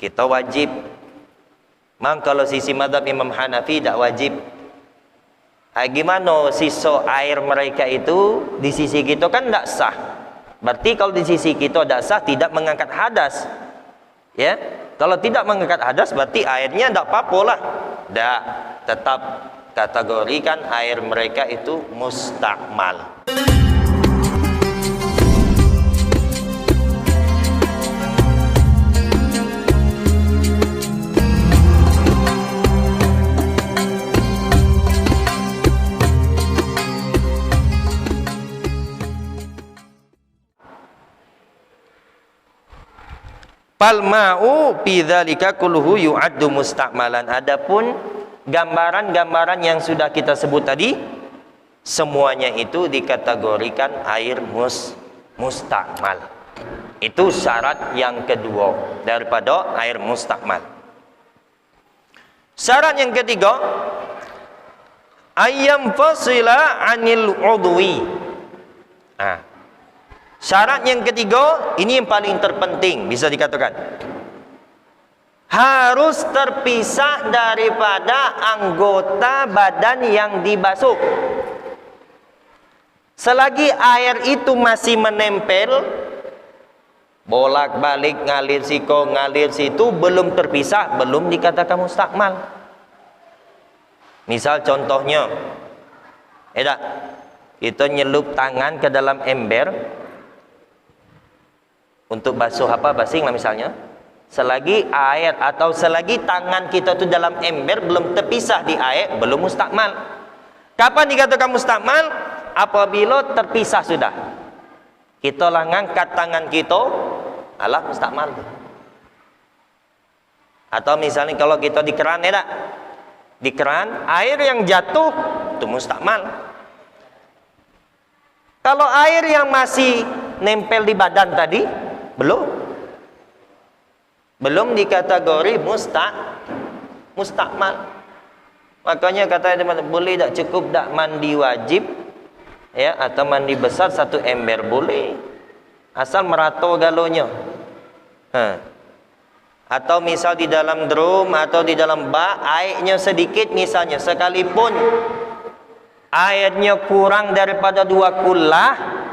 kita wajib. Mang kalau sisi madhab Imam Hanafi tak wajib. Gimana sisa air mereka itu di sisi kita kan tak sah. Berarti kalau di sisi kita tak sah, tidak mengangkat hadas. Ya, kalau tidak mengangkat hadas berarti airnya tak apa-apa lah. Tak, tetap kategorikan air mereka itu mustakmal. Fal ma'u fi dzalika kulluhu yu'addu mustakmalan. Adapun gambaran-gambaran yang sudah kita sebut tadi, semuanya itu dikategorikan air mustakmal. Itu syarat yang kedua daripada air mustakmal. Syarat yang ketiga, ayyam fasila 'anil udwi. Syarat yang ketiga, ini yang paling terpenting bisa dikatakan. Harus terpisah daripada anggota badan yang dibasuh. Selagi air itu masih menempel, bolak-balik ngalir siko, ngalir situ, belum terpisah, belum dikatakan mustakmal. Misal contohnya, kita nyelup tangan ke dalam ember untuk basuh basing lah misalnya. Selagi air atau selagi tangan kita itu dalam ember belum terpisah di air, belum mustakmal. Kapan dikatakan mustakmal? Apabila terpisah sudah. Kita lah ngangkat tangan kita, alah mustakmal. Atau misalnya kalau kita di keran, di keran air yang jatuh itu mustakmal. Kalau air yang masih nempel di badan tadi, belum dikategori mustakmal. Makanya kata boleh tak cukup tak mandi wajib, ya, atau mandi besar satu ember boleh, asal merata galonya. Atau misal di dalam drum atau di dalam bak airnya sedikit misalnya, sekalipun airnya kurang daripada 2 kullah,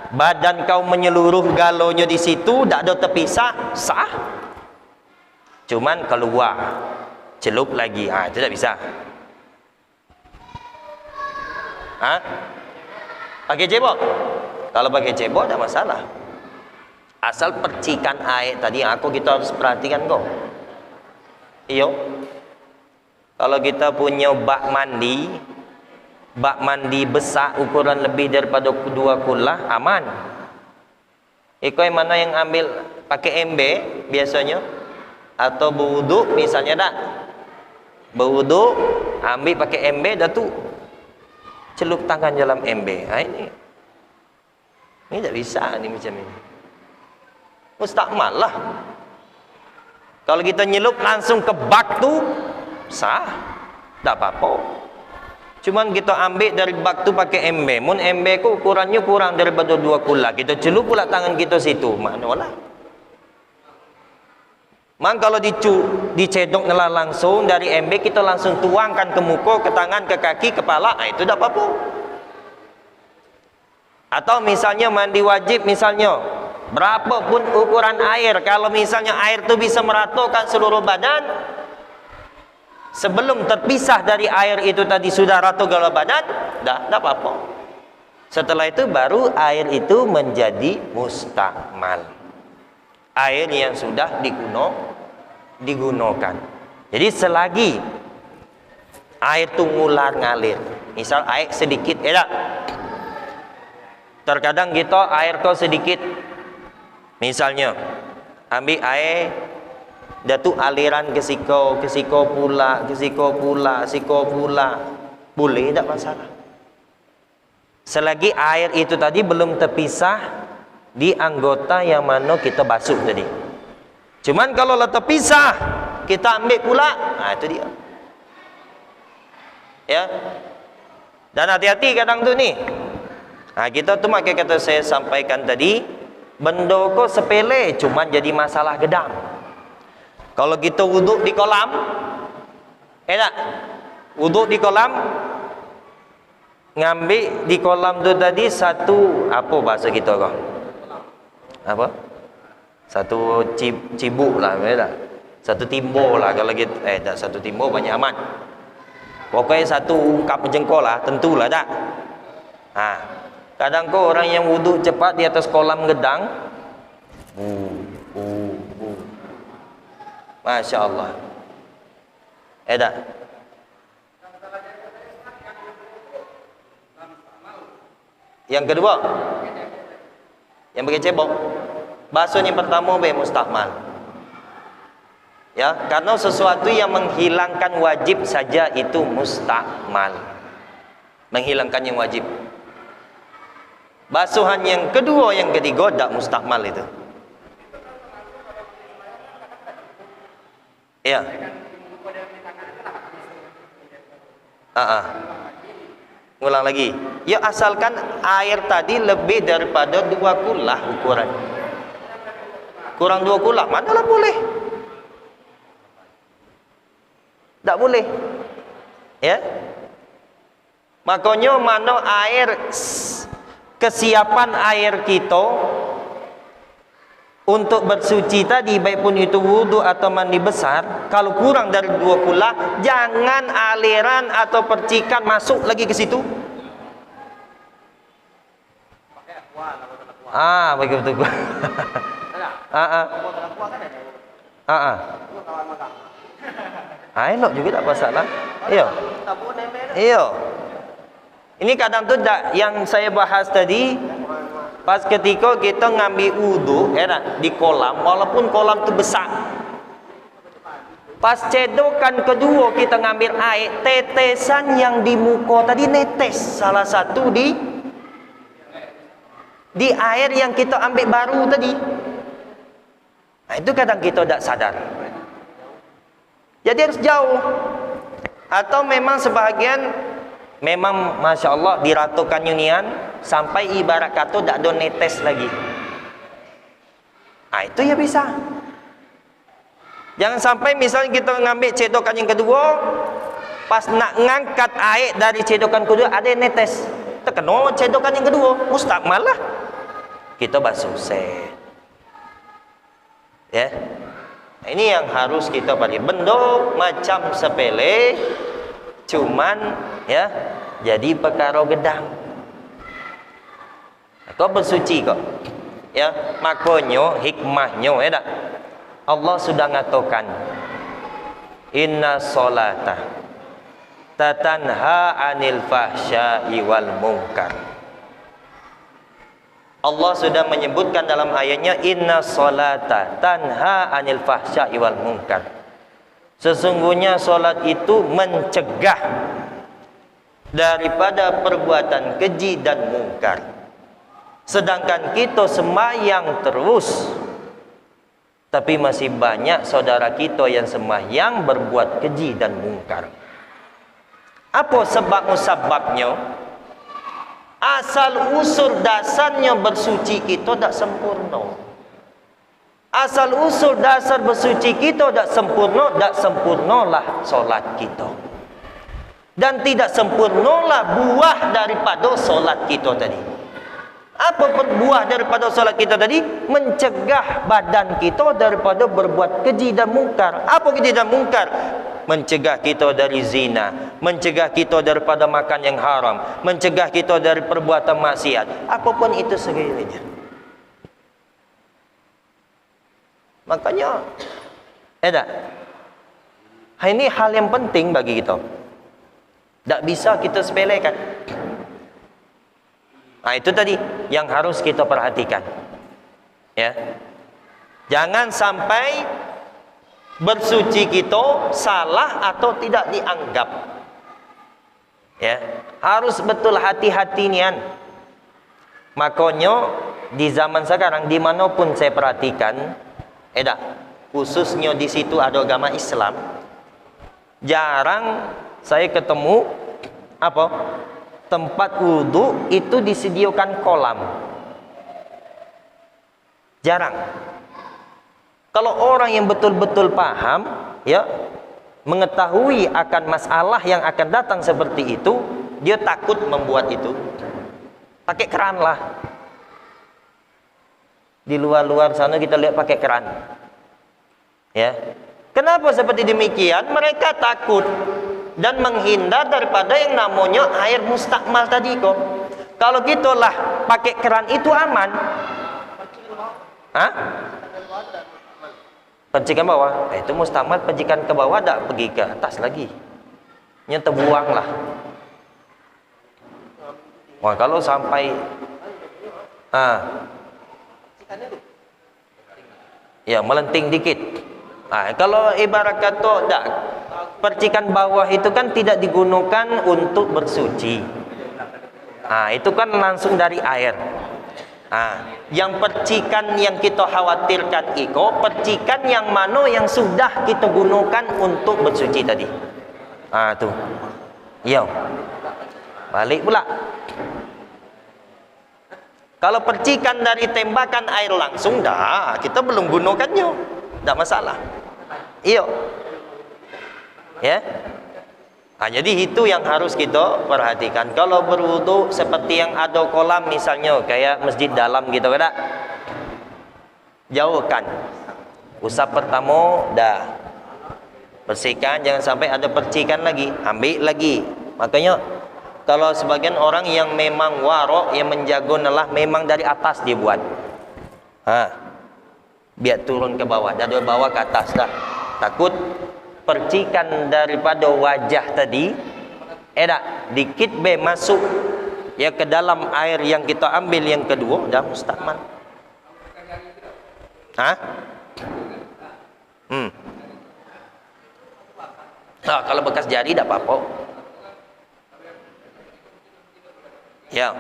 badan kau menyeluruh galonya di situ, tak ada terpisah, sah. Cuman keluar, celup lagi, itu tak bisa. Pakai cebok? Kalau pakai cebok tak masalah. Asal percikan air tadi, kita harus perhatikan kok. Iyo. Kalau kita punya bak mandi besar ukuran lebih daripada 2 kullah, aman. Iko yang mana yang ambil pakai ember biasanya, atau berwuduk misalnya tak, berwuduk ambil pakai ember dah tu celup tangan dalam ember. Ini tak bisa ni macam ni. Mustakmal lah. Kalau kita nyelup langsung ke bak tu sah, tak apa-apa. Cuman kita ambil dari bak tu pakai ember. Mun ember ku ukurannya kurang daripada 2 kullah, kita celup pula tangan kita situ, maknalah. Mang kalau dicedok nela langsung dari ember, kita langsung tuangkan ke muka, ke tangan, ke kaki, kepala, itu tak apa-apa. Atau misalnya mandi wajib misalnya, berapapun ukuran air, kalau misalnya air tu bisa meratakan seluruh badan, sebelum terpisah dari air itu tadi sudah rata gala badan, dah apa-apa. Setelah itu baru air itu menjadi mustakmal. Air yang sudah digunakan. Jadi selagi air itu ngular ngalir, misal air sedikit, terkadang kita air kau sedikit, misalnya ambil air datu aliran ke siko pula, boleh tak masalah. Selagi air itu tadi belum terpisah di anggota yang mana kita basuh tadi. Cuman kalau terpisah, kita ambil pula, itu dia. Ya. Dan hati-hati kadang tu ni. Kita tu makanya kata saya sampaikan tadi, benda kok sepele, cuman jadi masalah gedam. Kalau kita wuduk di kolam, tak? Wuduk di kolam, ngambil di kolam tu tadi satu, apa bahasa kita kau? Apa? Satu cibuk lah, tak? Satu timbo lah kalau kita, tak, satu timbo banyak amat. Pokoknya satu ungkap jengkol lah, tentulah tak? Kadang kau orang yang wuduk cepat di atas kolam gedang, Masya Allah. Tak? Yang kedua, yang pakai cebok, bahasanya pertama mustahmal. Ya, karena sesuatu yang menghilangkan wajib saja itu mustahmal. Menghilangkan yang wajib. Basuhan yang kedua, yang ketiga tak mustahmal itu. Ya. Ngulang lagi. Ya, asalkan air tadi lebih daripada 2 kulah ukuran. Kurang 2 kulah manalah boleh. Tak boleh. Ya. Makanya mana air, kesiapan air kita untuk bersuci tadi, baik pun itu wudu atau mandi besar, kalau kurang dari 2 kulah, jangan aliran atau percikan masuk lagi ke situ. Begitu. Elok juga tak masalah. Iya. Ini kadang tu tak, yang saya bahas tadi, pas ketika kita ngambil wudu di kolam, walaupun kolam tu besar, pas cedokan kedua kita ngambil air, tetesan yang di muka tadi netes salah satu di air yang kita ambil baru tadi. Itu kadang kita tak sadar. Jadi harus jauh. Atau memang sebahagian memang Masya Allah diratukan unian sampai ibarat kata tak ada netes lagi. Itu ya bisa. Jangan sampai misalnya kita ngambil cedokan yang kedua, pas nak ngangkat air dari cedokan kedua ada netes, terkena cedokan yang kedua, mustahmal lah. Kita basuh set. Ya. Ini yang harus kita balik. Benda macam sepele, cuman ya jadi perkara gedang. Kau bersuci kok. Ya, makanya hikmahnya tak? Allah sudah ngatakan, inna solata tatanha anil fahsya'i wal munkar. Allah sudah menyebutkan dalam ayatnya, inna solata tanha anil fahsya'i wal munkar. Sesungguhnya solat itu mencegah daripada perbuatan keji dan mungkar. Sedangkan kita sembahyang terus, tapi masih banyak saudara kita yang sembahyang berbuat keji dan mungkar. Apa sebab musababnya? Asal usul dasarnya bersuci kita tak sempurna. Asal usul dasar bersuci kita tak sempurnalah solat kita. Dan tidak sempurnalah buah daripada solat kita tadi. Apa buah daripada solat kita tadi? Mencegah badan kita daripada berbuat keji dan mungkar. Apa keji dan mungkar? Mencegah kita dari zina, mencegah kita daripada makan yang haram, mencegah kita dari perbuatan maksiat, apapun itu segalanya. Makanya ini hal yang penting bagi kita. Tak bisa kita sepelekan. Itu tadi yang harus kita perhatikan. Ya. Jangan sampai bersuci kita salah atau tidak dianggap. Ya, harus betul hati-hati nian. Makanya di zaman sekarang dimanapun saya perhatikan, khususnya di situ ada agama Islam, jarang saya ketemu tempat wudhu itu disediakan kolam. Jarang. Kalau orang yang betul-betul paham, ya, mengetahui akan masalah yang akan datang seperti itu, dia takut membuat itu. Pakai keran lah. Di luar-luar sana kita lihat pakai keran. Ya. Kenapa seperti demikian? Mereka takut dan menghindar daripada yang namanya air mustakmal tadi kok. Kalau gitulah pakai keran itu aman. Hah? Percikan bawah, itu mustakmal. Percikan ke bawah tak pergi ke atas lagi. Nya terbuang lah. Wah, kalau sampai ya melenting dikit. Kalau ibarat kata tak, percikan bawah itu kan tidak digunakan untuk bersuci. Itu kan langsung dari air. Yang percikan yang kita khawatirkan itu percikan yang mana yang sudah kita gunakan untuk bersuci tadi. Tuh. Yo. Balik pula. Kalau percikan dari tembakan air langsung dah, kita belum gunakannya. Tak masalah. Iyo. Ya. Jadi itu yang harus kita perhatikan. Kalau berwudu seperti yang ada kolam misalnya, kayak masjid dalam gitu kan, jauhkan. Usap pertama dah, bersihkan, jangan sampai ada percikan lagi, ambil lagi. Makanya kalau sebagian orang yang memang warok, yang menjaga nelah, memang dari atas dia buat, biar turun ke bawah, dari bawah ke atas dah. Takut percikan daripada wajah tadi dikit masuk ya ke dalam air yang kita ambil yang kedua, dah mustakmal. Kalau bekas jari tak apa-apa. Ya.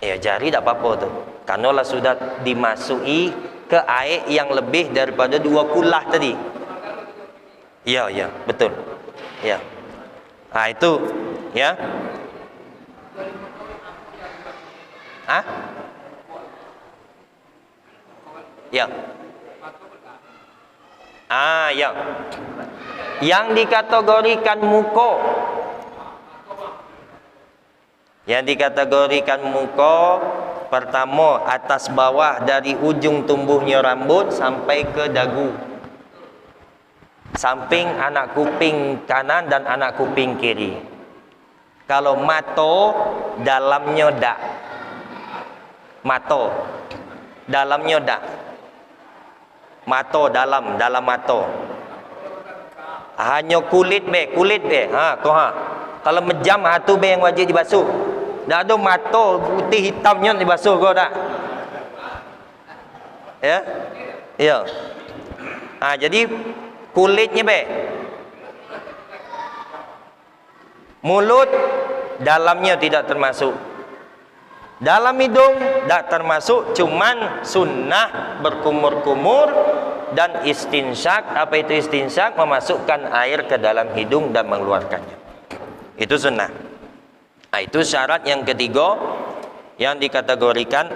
Ya, jari tak apa-apa tu. Karena sudah dimasuki ke air yang lebih daripada 2 kulah tadi. Ya, betul. Ya. Itu, ya. Ya. Ya. Yang dikategorikan muka. Yang dikategorikan muka, pertama atas bawah dari ujung tumbuhnya rambut sampai ke dagu, samping anak kuping kanan dan anak kuping kiri. Kalau mata, dalamnya dak. Mata, dalamnya dak. Mata dalam mata. Hanya kulit be. Kalau mejam tu be yang wajib dibasuh. Dah ada mata putih hitamnya dibasuh kau tak? Ya. Jadi kulitnya be. Mulut dalamnya tidak termasuk. Dalam hidung tak termasuk, cuman sunnah berkumur-kumur dan istinsyak. Apa itu istinsyak? Memasukkan air ke dalam hidung dan mengeluarkannya. Itu sunnah. Itu syarat yang ketiga yang dikategorikan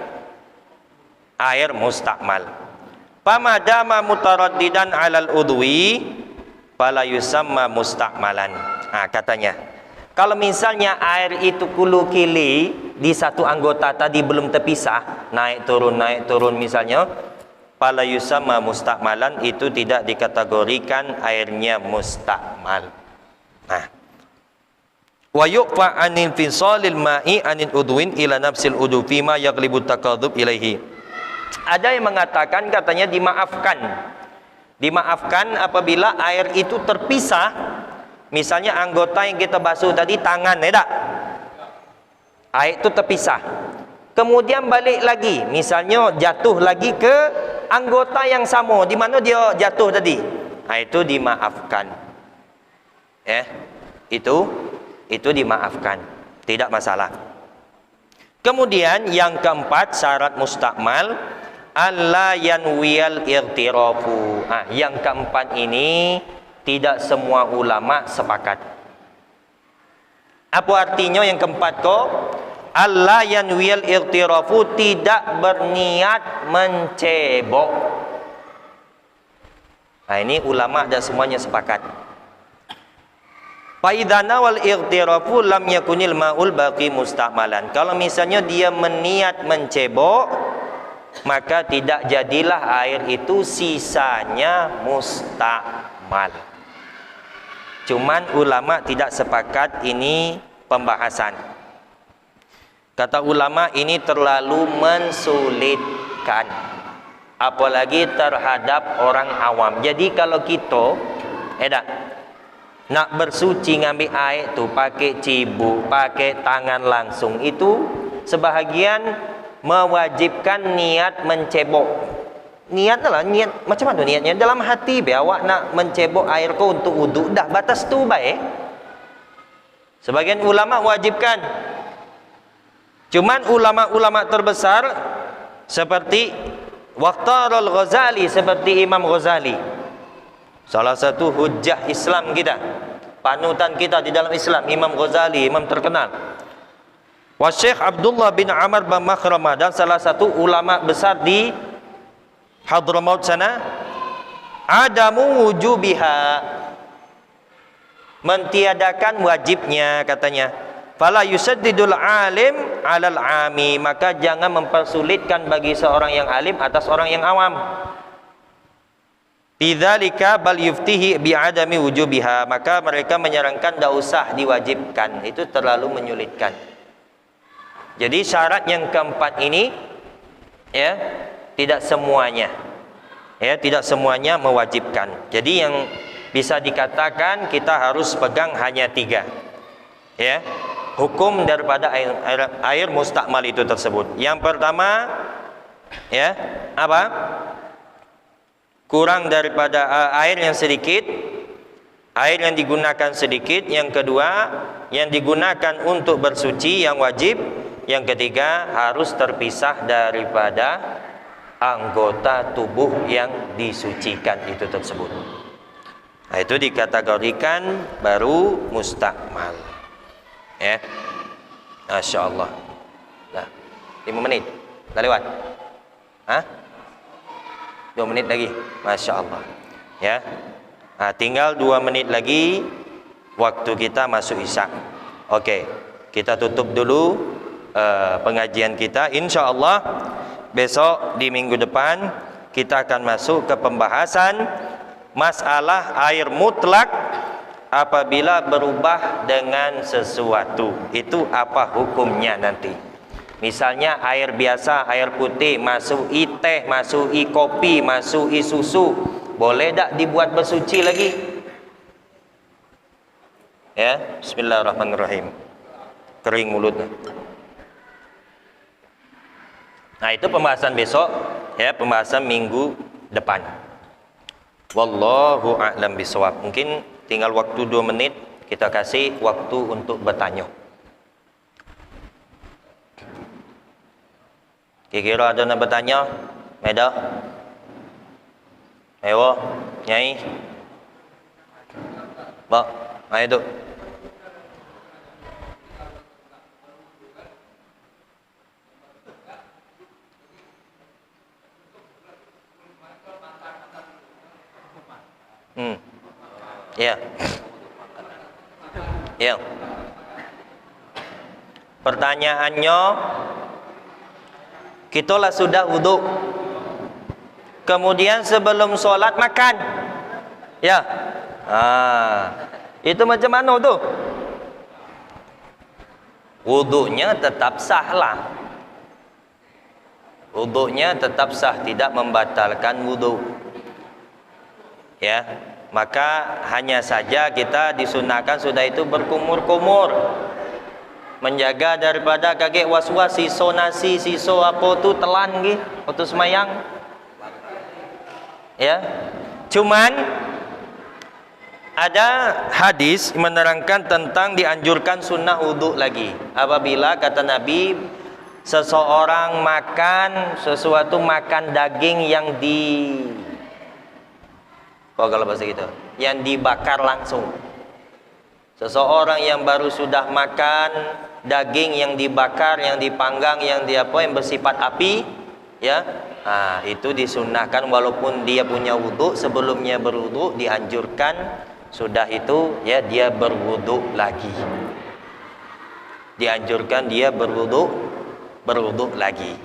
air mustakmal. Pamadama mutaraddidan 'alal udwi fala yusamma mustakmalan. Katanya, kalau misalnya air itu kulu kili di satu anggota tadi belum terpisah, naik turun misalnya, fala yusamma mustakmalan, itu tidak dikategorikan airnya mustakmal. Wa yuqfa anil fisalil ma'i anil udwin ila nafsil udu fima yaghlibu takadzub ilaihi. Ada yang mengatakan katanya dimaafkan apabila air itu terpisah. Misalnya anggota yang kita basuh tadi tangan, air itu terpisah. Kemudian balik lagi, misalnya jatuh lagi ke anggota yang sama di mana dia jatuh tadi. Itu dimaafkan. Itu dimaafkan, tidak masalah. Kemudian yang keempat, syarat mustakmal alla yanwiyal irtirafu. Yang keempat ini tidak semua ulama sepakat. Apa artinya yang keempat kok? alla yanwiyal iqtirafu, tidak berniat mencebok. Nah, ini ulama dan semuanya sepakat. Fa idza nawal iqtirafu lam yakunil ma'ul baqi musta'malan. Kalau misalnya dia meniat mencebok, maka tidak jadilah air itu sisanya mustakmal. Cuman ulama tidak sepakat, ini pembahasan. Kata ulama ini terlalu mensulitkan, apalagi terhadap orang awam. Jadi kalau kita nak bersuci ngambil air tu pakai cibu, pakai tangan langsung, itu sebahagian mewajibkan niat mencebok. Niatnya lah, niat macam mana niatnya? Dalam hati be awak nak mencebok air kau untuk wuduk, dah batas tu baik. Sebagian ulama wajibkan. Cuman ulama-ulama terbesar seperti Waqtarul Ghazali, seperti Imam Ghazali, salah satu hujjah Islam kita, panutan kita di dalam Islam, Imam Ghazali, imam terkenal. Wa Syekh Abdullah bin Amr bin Makhramah, dan salah satu ulama besar di Hadramaut sana, adamu wujubiha, mentiadakan wajibnya, katanya. Fala yusaddidul alim 'alal 'ami, maka jangan mempersulitkan bagi seorang yang alim atas orang yang awam. Bidzalika bal yuftihi bi'adami wujubiha, maka mereka menyarankan tidak usah diwajibkan, itu terlalu menyulitkan. Jadi syarat yang keempat ini, ya, tidak semuanya, ya, tidak semuanya mewajibkan. Jadi yang bisa dikatakan kita harus pegang hanya 3, ya, hukum daripada air mustakmal itu tersebut. Yang pertama, ya, apa? Kurang daripada air yang sedikit, air yang digunakan sedikit. Yang kedua, yang digunakan untuk bersuci yang wajib. Yang ketiga, harus terpisah daripada anggota tubuh yang disucikan itu tersebut. Nah, itu dikategorikan baru mustakmal. Ya, Masya Allah. Nah, 5 menit dah lewat. 2 menit lagi, Masya Allah. Ya, nah, tinggal 2 menit lagi waktu kita masuk isya. Oke, kita tutup dulu pengajian kita. Insya Allah besok di minggu depan kita akan masuk ke pembahasan masalah air mutlak apabila berubah dengan sesuatu. Itu apa hukumnya nanti? Misalnya air biasa, air putih, masuk i teh, masuk i kopi, masuk i susu, boleh tak dibuat bersuci lagi? Ya, bismillahirrahmanirrahim. Kering mulutnya. Nah, itu pembahasan besok, ya, pembahasan minggu depan. Wallahu a'lam bishawab. Mungkin tinggal waktu 2 menit, kita kasih waktu untuk bertanya. Kira-kira ada nak bertanya? Meda? Ayo, Nyai. Pak, ayo tu. Ya. Ya. Pertanyaannya, kita lah sudah wuduk, kemudian sebelum sholat makan, ya, itu macam mana tu? Wuduknya tetap sah lah. Wuduknya tetap sah, tidak membatalkan wuduk. Ya. Maka hanya saja kita disunahkan sudah itu berkumur-kumur, menjaga daripada kaget was-was siso nasi, siso apa tu telan gitu waktu semayang. Ya. Cuman ada hadis menerangkan tentang dianjurkan sunnah wuduk lagi apabila, kata Nabi, seseorang makan sesuatu, makan daging yang kalau bahasa gitu, yang dibakar langsung. Seseorang yang baru sudah makan daging yang dibakar, yang dipanggang, yang yang bersifat api, ya, itu disunahkan walaupun dia punya wudhu, sebelumnya berwudhu dianjurkan sudah itu ya dia berwudhu lagi. Dianjurkan dia berwudhu lagi.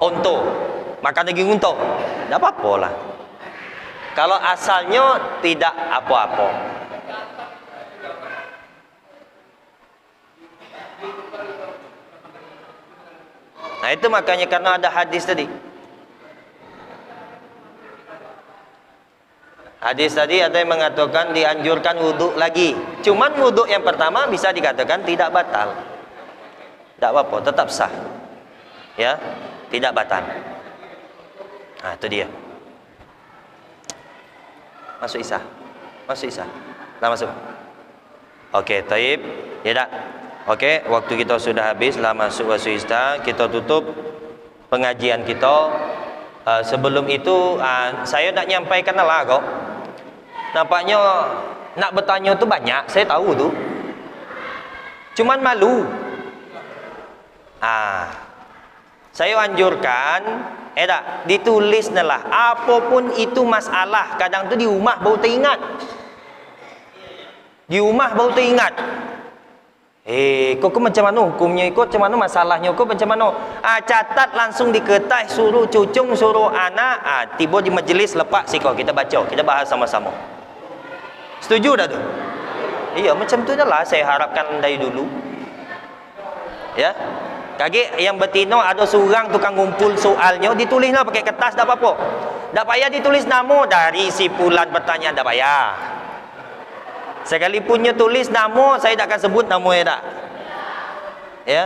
Unta, makan daging unta, tidak apa-apa lah. Kalau asalnya tidak apa-apa. Nah itu makanya karena ada hadis tadi. Hadis tadi ada yang mengatakan dianjurkan wudhu lagi. Cuman wudhu yang pertama bisa dikatakan tidak batal. Tidak apa-apa, tetap sah. Ya, tidak batal. Nah itu dia. Masuk Isya. Masuk Isya. Nah masuk. Oke, taib. Ya dah. Oke, waktu kita sudah habis lah masuk Isya. Kita tutup pengajian kita. Sebelum itu saya nak nyampaikan lah kok. Nampaknya nak bertanya tu banyak, saya tahu tu. Cuman malu. Saya anjurkan ditulis lah. Apapun itu masalah, kadang tu di rumah baru teringat. Di rumah baru teringat. Kau macam mana hukumnya, kau macam mana masalahnya, kau macam mana? Catat langsung di kertas, suruh cucung, suruh anak, tiba di majlis lepak sikau kita baca, kita bahas sama-sama. Setuju dah tu? Iya, macam tu lah saya harapkan dari dulu. Ya. Kaki yang betina ada seorang tukang ngumpul soalnya, ditulislah pakai kertas, tak apa-apa. Tak payah ditulis nama dari si Fulan bertanya, tak payah. Sekalipunnya tulis nama, saya tak akan sebut nama ya tak. Ya.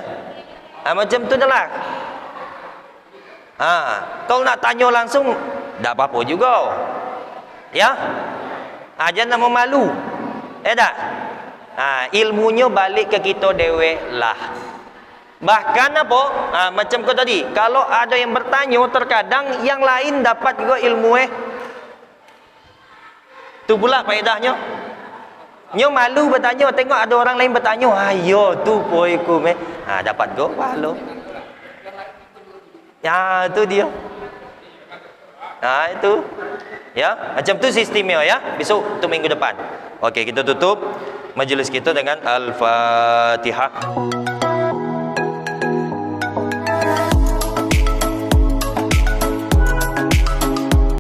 Macam tu dah lah. Kalau nak tanya langsung, tak apa-apa juga. Ya. Jangan nama malu. Ya tak. Ilmunya balik ke kita dewek lah. Bahkan apa? Macam kau tadi, kalau ada yang bertanya, terkadang yang lain dapat juga ilmu tu pula faedahnya. Nyo malu bertanya, tengok ada orang lain bertanya, ayo tu poiku dapat go pahala. Ya, itu dia. Itu. Ya, macam tu sistemnya ya. Besok tu minggu depan. Okey, kita tutup majlis kita dengan Al-Fatihah.